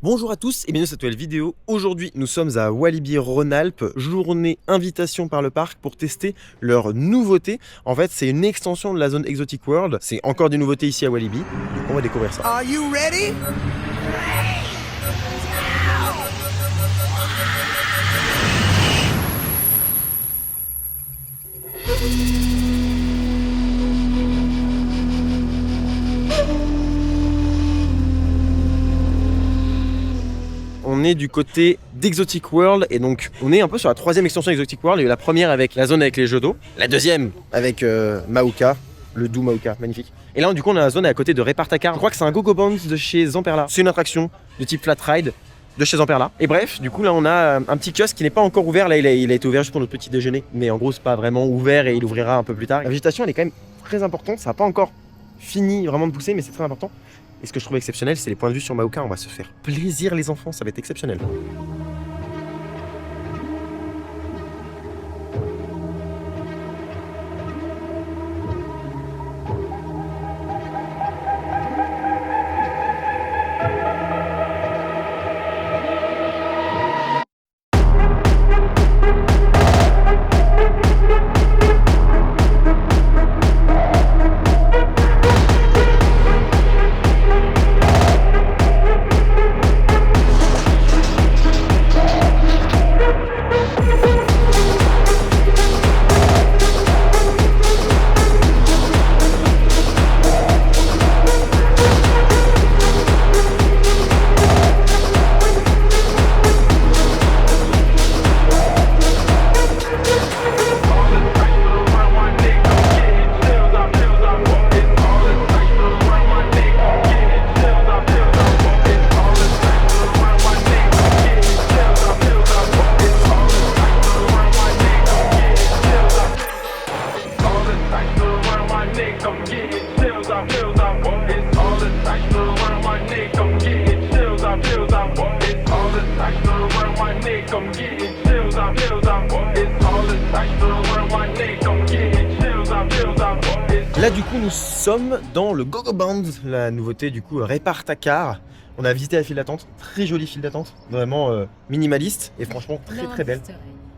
Bonjour à tous et bienvenue dans cette nouvelle vidéo. Aujourd'hui, nous sommes à Walibi Rhône-Alpes, journée invitation par le parc pour tester leur nouveauté. En fait, c'est une extension de la zone Exotic World. C'est encore des nouveautés ici à Walibi. Donc on va découvrir ça. Are you ready? On est du côté d'Exotic World et donc on est un peu sur la troisième extension Exotic World. Il y a eu la première avec la zone avec les jeux d'eau, la deuxième avec Mauka, le doux Mauka, magnifique. Et là du coup on a la zone à côté de Repartakar. Je crois que c'est un Go-Go Bounce de chez Zamperla. C'est une attraction de type flat ride de chez Zamperla. Et bref, du coup là on a un petit kiosque qui n'est pas encore ouvert. Là il a été ouvert juste pour notre petit déjeuner, mais en gros c'est pas vraiment ouvert et il ouvrira un peu plus tard. La végétation elle est quand même très importante, ça n'a pas encore fini vraiment de pousser mais c'est très important. Et ce que je trouve exceptionnel, c'est les points de vue sur Mauka. On va se faire plaisir les enfants, ça va être exceptionnel. Là du coup nous sommes dans le Go-Go Bounce, la nouveauté du coup Repartakar. On a visité la file d'attente, très jolie file d'attente, vraiment minimaliste et franchement très belle.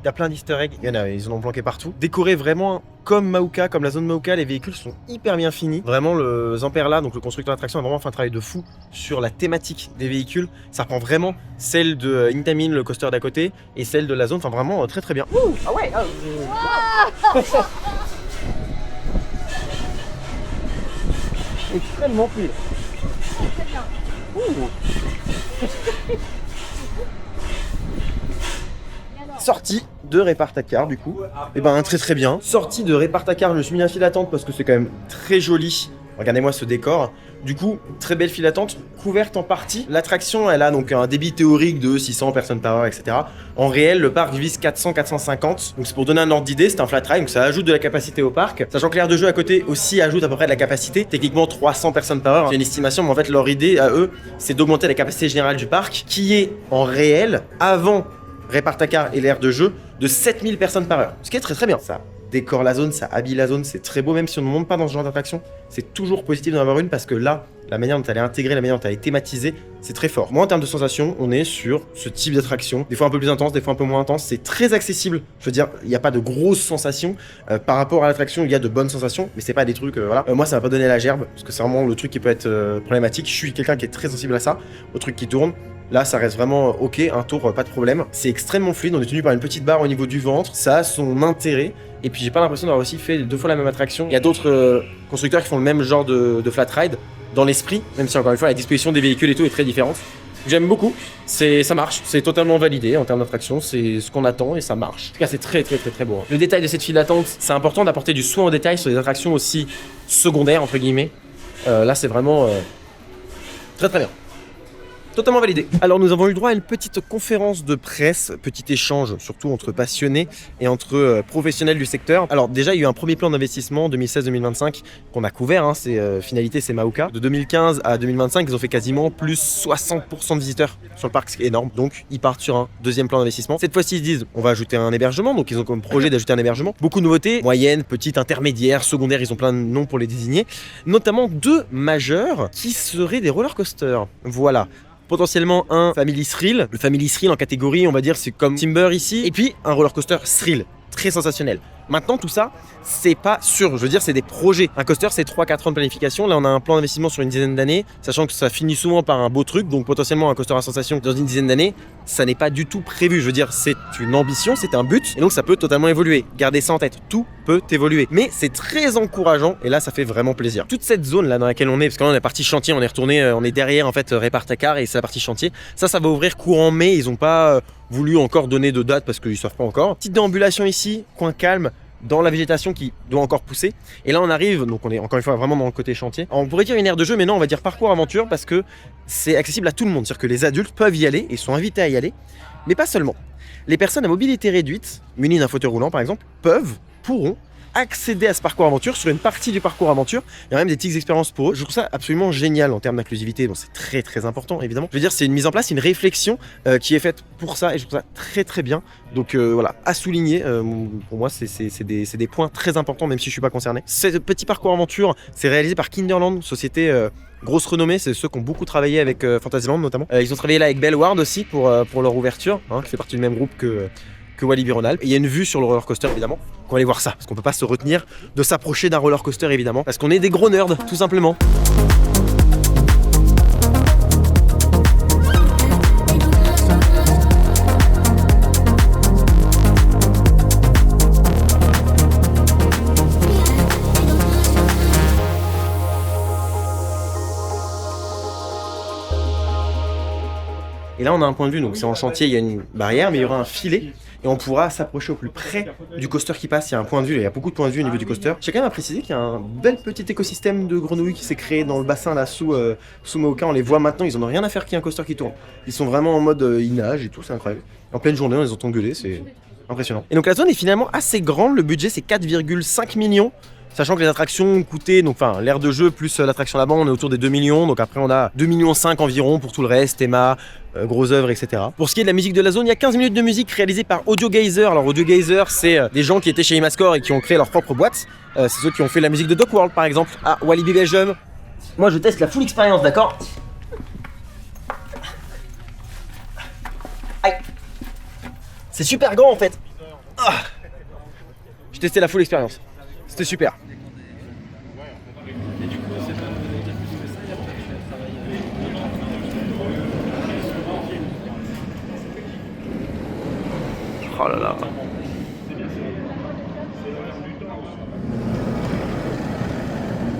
Il y a plein d'easter eggs, ils en ont planqué partout. Décoré vraiment comme Mauka, comme la zone Mauka, les véhicules sont hyper bien finis. Vraiment le Zamperla, donc le constructeur d'attraction, a vraiment fait un travail de fou sur la thématique des véhicules. Ça reprend vraiment celle de Intamin, le coaster d'à côté, et celle de la zone, enfin vraiment très bien. Ouh, ah ouais, extrêmement fluide. Sortie de Repartakar du coup, et ben très bien. Sortie de Repartakar, je me suis mis un fil d'attente parce que c'est quand même très joli. Regardez-moi ce décor. Du coup, très belle file d'attente, couverte en partie. L'attraction, elle a donc un débit théorique de 600 personnes par heure, etc. En réel, le parc vise 400-450. Donc c'est pour donner un ordre d'idée, c'est un flat ride, donc ça ajoute de la capacité au parc. Sachant que l'aire de jeu à côté aussi ajoute à peu près de la capacité. Techniquement 300 personnes par heure. C'est une estimation, mais en fait leur idée à eux, c'est d'augmenter la capacité générale du parc, qui est en réel, avant Repartakar et l'aire de jeu, de 7000 personnes par heure. Ce qui est très bien. Ça décore la zone, ça habille la zone, c'est très beau, même si on ne monte pas dans ce genre d'attraction. C'est toujours positif d'en avoir une parce que là, la manière dont elle est intégrée, la manière dont elle est thématisée, c'est très fort. Moi, en termes de sensations, on est sur ce type d'attraction. Des fois un peu plus intense, des fois un peu moins intense. C'est très accessible. Je veux dire, il n'y a pas de grosses sensations. Par rapport à l'attraction, il y a de bonnes sensations, mais c'est pas des trucs, voilà. Moi, ça m'a pas donné la gerbe, parce que c'est vraiment le truc qui peut être problématique. Je suis quelqu'un qui est très sensible à ça, au truc qui tourne. Là, ça reste vraiment ok, un tour, pas de problème. C'est extrêmement fluide, on est tenu par une petite barre au niveau du ventre. Ça a son intérêt. Et puis, j'ai pas l'impression d'avoir aussi fait 2 fois la même attraction. Il y a d'autres constructeurs qui font le même genre de flat ride dans l'esprit, même si encore une fois, la disposition des véhicules et tout est très différente. J'aime beaucoup, ça marche, c'est totalement validé en termes d'attraction, c'est ce qu'on attend et ça marche. En tout cas, c'est très beau. Le détail de cette file d'attente, c'est important d'apporter du soin au détail sur des attractions aussi secondaires, entre guillemets. Là, c'est vraiment très bien. Totalement validé. Alors nous avons eu droit à une petite conférence de presse, petit échange surtout entre passionnés et entre professionnels du secteur. Alors déjà il y a eu un premier plan d'investissement 2016-2025 qu'on a couvert, hein, finalité c'est Mauka. De 2015 à 2025 ils ont fait quasiment plus 60% de visiteurs sur le parc, ce qui est énorme. Donc ils partent sur un deuxième plan d'investissement. Cette fois-ci ils disent on va ajouter un hébergement, donc ils ont comme projet d'ajouter un hébergement. Beaucoup de nouveautés, moyennes, petites, intermédiaires, secondaires, ils ont plein de noms pour les désigner. Notamment 2 majeurs qui seraient des roller coasters. Voilà. potentiellement un Family Thrill. Le Family Thrill en catégorie, on va dire, c'est comme Timber ici. Et puis un roller coaster Thrill, très sensationnel. Maintenant, tout ça, c'est pas sûr. Je veux dire, c'est des projets. Un coaster, c'est 3-4 ans de planification. Là, on a un plan d'investissement sur une dizaine d'années, sachant que ça finit souvent par un beau truc. Donc, potentiellement, un coaster à sensation dans une dizaine d'années, ça n'est pas du tout prévu. Je veux dire, c'est une ambition, c'est un but. Et donc, ça peut totalement évoluer. Gardez ça en tête. Tout peut évoluer. Mais c'est très encourageant. Et là, ça fait vraiment plaisir. Toute cette zone-là dans laquelle on est, parce que là, on est parti chantier, on est retourné, on est derrière, en fait, Répart-à-Car et c'est la partie chantier. Ça va ouvrir courant mai. Ils n'ont pas voulu encore donner de date parce qu'ils ne savent pas encore. Petite déambulation ici, coin calme, dans la végétation qui doit encore pousser. Et là on arrive, donc on est encore une fois vraiment dans le côté chantier. Alors, on pourrait dire une aire de jeu, mais non, on va dire parcours aventure parce que c'est accessible à tout le monde. C'est-à-dire que les adultes peuvent y aller et sont invités à y aller, mais pas seulement. Les personnes à mobilité réduite, munies d'un fauteuil roulant par exemple, pourront accéder à ce parcours aventure sur une partie du parcours aventure. Il y a même des petites expériences pour eux. Je trouve ça absolument génial en termes d'inclusivité. Bon, c'est très très important évidemment. Je veux dire, c'est une mise en place, une réflexion qui est faite pour ça et je trouve ça très très bien. Donc voilà, à souligner. Pour moi, c'est des points très importants même si je suis pas concerné. Ce petit parcours aventure, c'est réalisé par Kinderland, société grosse renommée. C'est ceux qui ont beaucoup travaillé avec Fantasyland notamment. Ils ont travaillé là avec Bellward aussi pour leur ouverture, qui fait partie du même groupe que Walibi Rhône-Alpes. Et il y a une vue sur le roller coaster évidemment. On va aller voir ça, parce qu'on peut pas se retenir de s'approcher d'un roller coaster évidemment, parce qu'on est des gros nerds, tout simplement. Et là on a un point de vue, donc c'est en chantier, il y a une barrière, mais il y aura un filet. Et on pourra s'approcher au plus près du coaster qui passe. Il y a un point de vue, il y a beaucoup de points de vue au niveau du coaster. J'ai quand même à préciser qu'il y a un bel petit écosystème de grenouilles qui s'est créé dans le bassin là sous Meoka. On les voit maintenant, ils en ont rien à faire qu'il y ait un coaster qui tourne. Ils sont vraiment en mode ils nagent et tout, c'est incroyable. En pleine journée, on les entend gueuler, c'est impressionnant. Et donc la zone est finalement assez grande, le budget c'est 4,5 millions. Sachant que les attractions coûtaient, donc enfin l'aire de jeu plus l'attraction là-bas, on est autour des 2 millions. Donc après on a 2,5 millions environ pour tout le reste, théma, gros œuvres, etc. Pour ce qui est de la musique de la zone, il y a 15 minutes de musique réalisée par Audio Geyser. Alors Audio Geyser, c'est des gens qui étaient chez Imascore et qui ont créé leur propre boîte. C'est ceux qui ont fait la musique de Doc World par exemple, à Walibi Belgium. Moi je teste la full expérience, d'accord? Aïe. C'est super grand en fait. J'ai testé la full expérience. C'était super. Oh là là.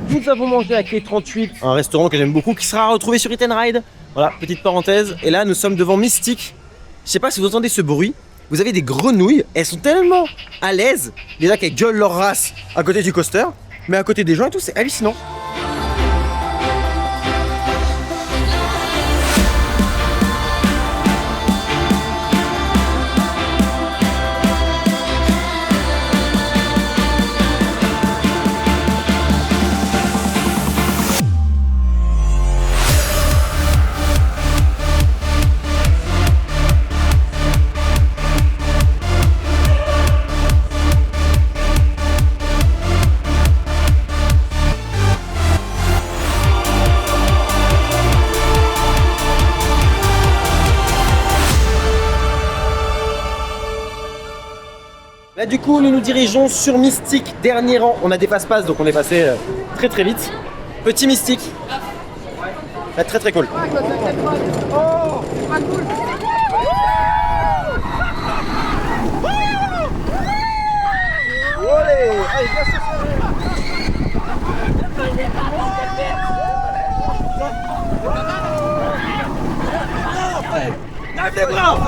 Nous avons mangé à Quai 38, un restaurant que j'aime beaucoup qui sera retrouvé sur Eat & Ride. Voilà, petite parenthèse. Et là, nous sommes devant Mystique. Je sais pas si vous entendez ce bruit. Vous avez des grenouilles, elles sont tellement à l'aise, déjà qu'elles gueulent leur race à côté du coaster, mais à côté des gens et tout, c'est hallucinant. Là du coup nous nous dirigeons sur Mystique, dernier rang, on a des passe-passe donc on est passé très très vite. Petit Mystique. Là, très très cool. Oh, pas cool. Lève les bras.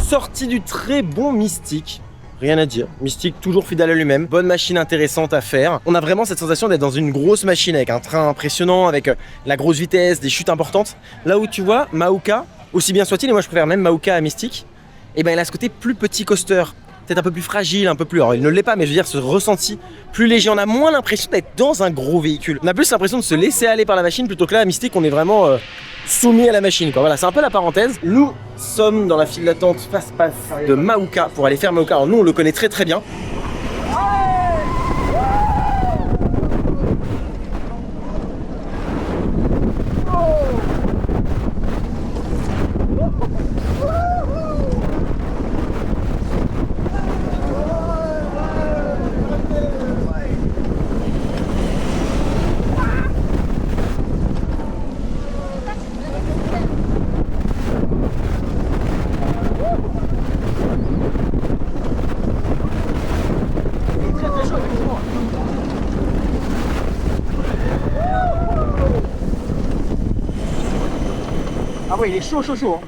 Sortie du très bon Mystique. Rien à dire. Mystique toujours fidèle à lui-même. Bonne machine intéressante à faire. On a vraiment cette sensation d'être dans une grosse machine avec un train impressionnant, avec la grosse vitesse, des chutes importantes. Là où tu vois, Meoka, aussi bien soit-il, et moi je préfère même Meoka à Mystique, et ben il a ce côté plus petit coaster. peut-être un peu plus fragile, un peu plus... Alors il ne l'est pas, mais je veux dire ce ressenti plus léger. On a moins l'impression d'être dans un gros véhicule. On a plus l'impression de se laisser aller par la machine plutôt que là à Mystique on est vraiment soumis à la machine quoi. Voilà, c'est un peu la parenthèse. Nous sommes dans la file d'attente face-pass de Mahuka pour aller faire Mahuka. Alors nous on le connaît très très bien. Ah ouais, il est chaud.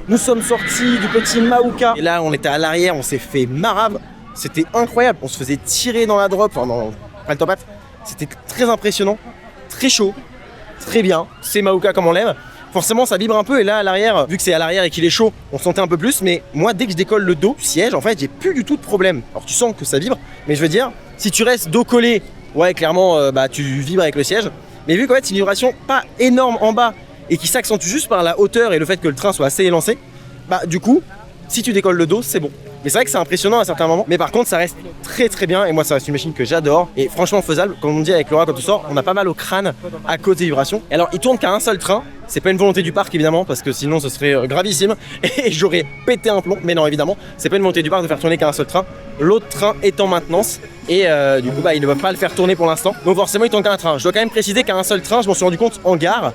Nous sommes sortis du petit Mahuka. Et là, on était à l'arrière, on s'est fait marave. C'était incroyable. On se faisait tirer dans la drop, enfin dans le top hat. C'était très impressionnant, très chaud, très bien. C'est Mahuka comme on l'aime. Forcément, ça vibre un peu. Et là, à l'arrière, vu que c'est à l'arrière et qu'il est chaud, on sentait un peu plus. Mais moi, dès que je décolle le dos du siège, en fait, j'ai plus du tout de problème. Alors, tu sens que ça vibre. Mais je veux dire, si tu restes dos collé, ouais, clairement, tu vibres avec le siège. Mais vu qu'en fait, c'est une vibration pas énorme en bas et qui s'accentue juste par la hauteur et le fait que le train soit assez élancé, bah du coup, si tu décolles le dos, c'est bon. Mais c'est vrai que c'est impressionnant à certains moments, mais par contre ça reste très très bien et moi ça reste une machine que j'adore et franchement faisable. Comme on dit avec Laura quand tu sors, on a pas mal au crâne à cause des vibrations. Et alors il tourne qu'à un seul train, c'est pas une volonté du parc évidemment parce que sinon ce serait gravissime et j'aurais pété un plomb, mais non évidemment, c'est pas une volonté du parc de faire tourner qu'à un seul train. L'autre train est en maintenance et du coup bah ils ne peuvent pas le faire tourner pour l'instant. Donc forcément il tourne qu'à un train. Je dois quand même préciser qu'à un seul train, je m'en suis rendu compte en gare.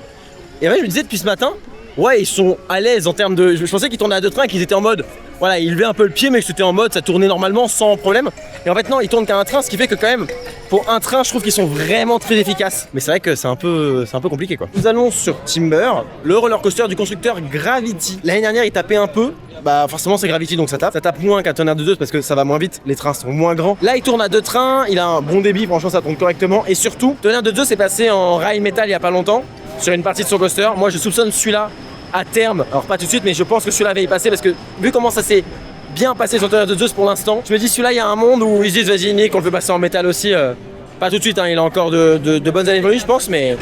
Et en fait je me disais depuis ce matin, ouais ils sont à l'aise en termes de... Je pensais qu'ils tournaient à deux trains et qu'ils étaient en mode... Voilà, ils levaient un peu le pied mais que c'était en mode ça tournait normalement sans problème. Et en fait non, ils tournent qu'à un train, ce qui fait que quand même pour un train je trouve qu'ils sont vraiment très efficaces. Mais c'est vrai que c'est un peu compliqué quoi. Nous allons sur Timber, le roller coaster du constructeur Gravity. L'année dernière il tapait un peu. Bah forcément c'est Gravity donc ça tape moins qu'un tonnerre de 2 parce que ça va moins vite, les trains sont moins grands. Là il tourne à deux trains, il a un bon débit, franchement ça tourne correctement. Et surtout, tonnerre de 2 s'est passé en rail métal il y a pas longtemps sur une partie de son coaster. Moi je soupçonne celui-là à terme, alors pas tout de suite mais je pense que celui-là va y passer parce que vu comment ça s'est bien passé sur tonnerre de Zeus pour l'instant, je me dis celui-là il y a un monde où ils se disent vas-y Nick on le fait passer en métal aussi, pas tout de suite hein, il a encore de bonnes années de lui je pense mais...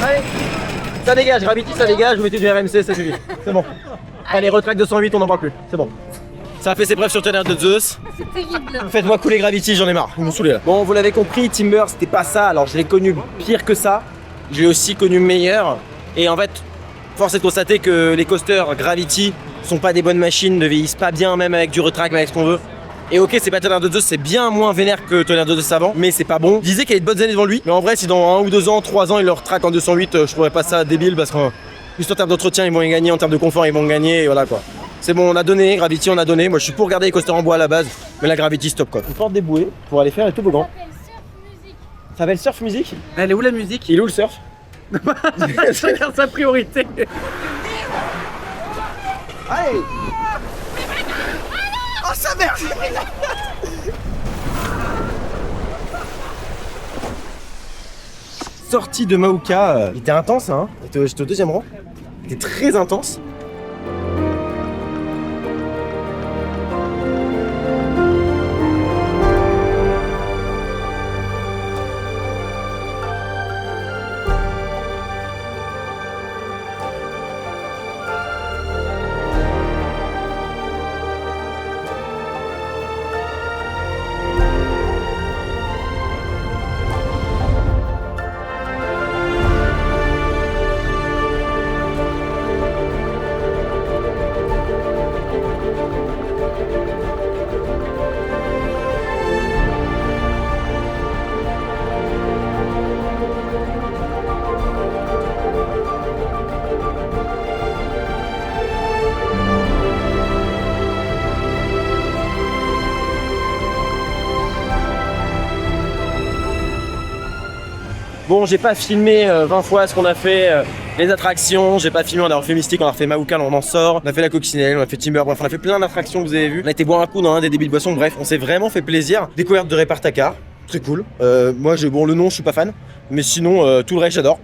Allez, ça dégage, Gravity ça dégage, vous mettez du RMC, ça suffit, c'est bon. Allez, retract 208, on n'en parle plus, c'est bon. Ça a fait ses preuves sur tonnerre de Zeus. C'est terrible. Faites-moi couler Gravity, j'en ai marre, ils m'ont saoulé là. Bon, vous l'avez compris, Timber c'était pas ça, alors je l'ai connu pire que ça, je l'ai aussi connu meilleur. Et en fait, force est de constater que les coasters Gravity sont pas des bonnes machines, ne vieillissent pas bien même avec du retract, même avec ce qu'on veut. Et ok, c'est pas tonnerre de Zeus, c'est bien moins vénère que tonnerre de Zeus avant, mais c'est pas bon. Il disait qu'il y avait de bonnes années devant lui, mais en vrai, si dans 1 ou 2 ans, 3 ans, il leur traque en 208, je trouverais pas ça débile parce que juste en termes d'entretien, ils vont y gagner, en termes de confort, ils vont gagner, et voilà quoi. C'est bon, on a donné, Gravity, on a donné. Moi, je suis pour regarder les coasters en bois à la base, mais la Gravity, stop quoi. Une porte des bouées pour aller faire les toboggans. Ça s'appelle Surf Music. Elle est où la musique? Il est où le surf? Chacun sa priorité. Allez! Oh sa mère! Sortie de Mahuka, il était intense hein, j'étais au deuxième rang, il était très intense. Bon, j'ai pas filmé 20 fois ce qu'on a fait, les attractions, j'ai pas filmé, on a refait Mystique, on a refait Maouka, on en sort, on a fait la Coccinelle, on a fait Timber, bref, on a fait plein d'attractions que vous avez vues. On a été boire un coup dans un des débits de boisson, bref, on s'est vraiment fait plaisir. Découverte de Répartacar, très cool. Moi, bon, le nom, je suis pas fan. Mais sinon, tout le reste, j'adore.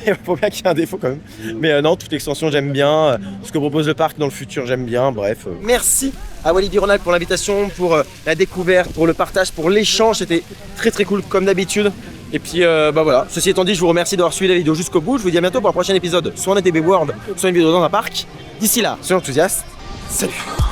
Il faut bien qu'il y ait un défaut quand même. Mais non, toute l'extension, j'aime bien. Ce que propose le parc dans le futur, j'aime bien. Bref. Merci à Walibi Rhône-Alpes pour l'invitation, pour la découverte, pour le partage, pour l'échange. C'était très très cool comme d'habitude. Et puis bah voilà. Ceci étant dit, je vous remercie d'avoir suivi la vidéo jusqu'au bout. Je vous dis à bientôt pour un prochain épisode. Soit en ETB World, soit une vidéo dans un parc. D'ici là, soyez enthousiastes. Salut!